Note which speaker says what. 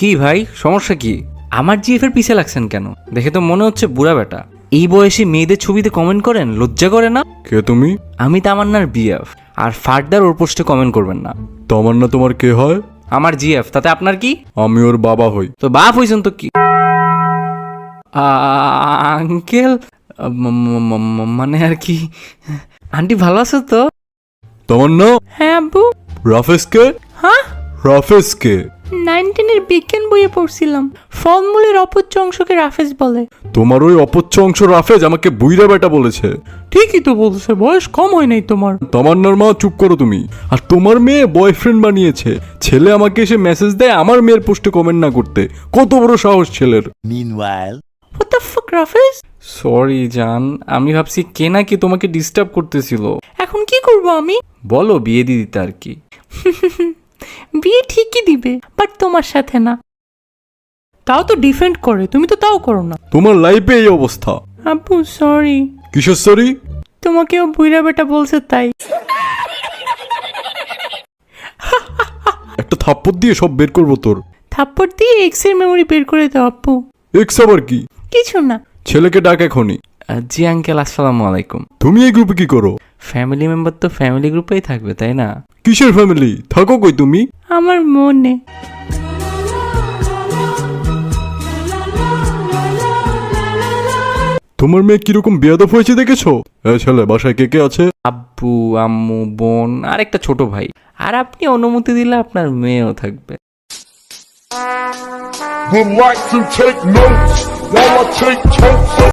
Speaker 1: কি ভাই, সমস্যা কি? আমার জিএফ এর পিছে লাগছেন কেন? দেখে তো মনে হচ্ছে বুড়া বেটা। এই বয়সে মেয়েদের ছবিতে কমেন্ট করেন, লজ্জা করে না?
Speaker 2: কে তুমি?
Speaker 1: আমি তামান্নার বিএফ, আর ফার্দার ওর পোস্টে কমেন্ট করবেন না।
Speaker 2: তামান্না তোমার কে হয়?
Speaker 1: আমার জিএফ, তাতে আপনার কি?
Speaker 2: আমি ওর বাবা হই।
Speaker 1: তো বাপ হইছেন তো কি? আঙ্কেল, মানে আর কি। আন্টি ভালো আছে তো?
Speaker 2: তামান্না,
Speaker 3: হ্যাঁ আব্বু।
Speaker 2: রাফেজ কে?
Speaker 3: হ্যাঁ,
Speaker 2: রাফেজ কে?
Speaker 3: 19-এর বিজ্ঞান বইয়ে পড়ছিলাম, ফলমূলের অপচ্য অংশকে রাফেজ বলে।
Speaker 2: তোমার ওই অপচ্ছ অংশ রাফেজ আমাকে বুইরা বেটা বলেছে।
Speaker 3: ঠিকই তো বলছে, বয়স কম হয় নাই তোমার।
Speaker 2: তামান্নার মা, চুপ করো তুমি। আর তোমার মেয়ে বয়ফ্রেন্ড বানিয়েছে। ছেলে আমাকে এসে মেসেজ দেয় আমার মেয়ের পোস্টে কমেন্ট না করতে। কত বড় সাহস ছেলের!
Speaker 4: Meanwhile,
Speaker 3: What the fuck রাফেজ?
Speaker 1: Sorry জান, আমি ভাবছি কে নাকি তোমাকে ডিস্টার্ব করতেছিল।
Speaker 3: এখন কি করব আমি?
Speaker 1: বলো বিয়ে দিয়ে দিতে আর কি।
Speaker 3: বিয়ে ঠিকই দিবে, বাট তোমার সাথে না। তাও তো ডিফেন্ড করে, তুমি তো তাও করো না।
Speaker 2: তোমার লাইফে এই অবস্থা।
Speaker 3: আব্বু সরি,
Speaker 2: কিসের সরি?
Speaker 3: তোমাকেও বুইরা বেটা বলছে তাই।
Speaker 2: একটা থাপ্পড় দিয়ে সব বের করবো তোর।
Speaker 3: থাপ্পড় দিয়ে এক্স এর মেমোরি বের করে দাও আব্বু।
Speaker 2: এক্স আবার কি?
Speaker 3: কিছু না।
Speaker 2: ছেলেকে ডাক এখনই।
Speaker 1: জি আঙ্কেল, আসসালামু আলাইকুম।
Speaker 2: তুমি এই গ্রুপে কি করো?
Speaker 1: ফ্যামিলি মেম্বার তো ফ্যামিলি গ্রুপেই থাকবে, তাই না?
Speaker 2: কিসের ফ্যামিলি? থাকো কই তুমি?
Speaker 3: আমার মনে।
Speaker 2: তোমার মেয়ে কিরকম বেয়াদব হয়েছে দেখেছো? ছেলে, বাসায় কে কে আছে?
Speaker 1: আব্বু, আম্মু, বোন আর একটা ছোট ভাই। আর আপনি অনুমতি দিলে আপনার মেয়েও থাকবে।
Speaker 5: Would like to take notes while I take totes of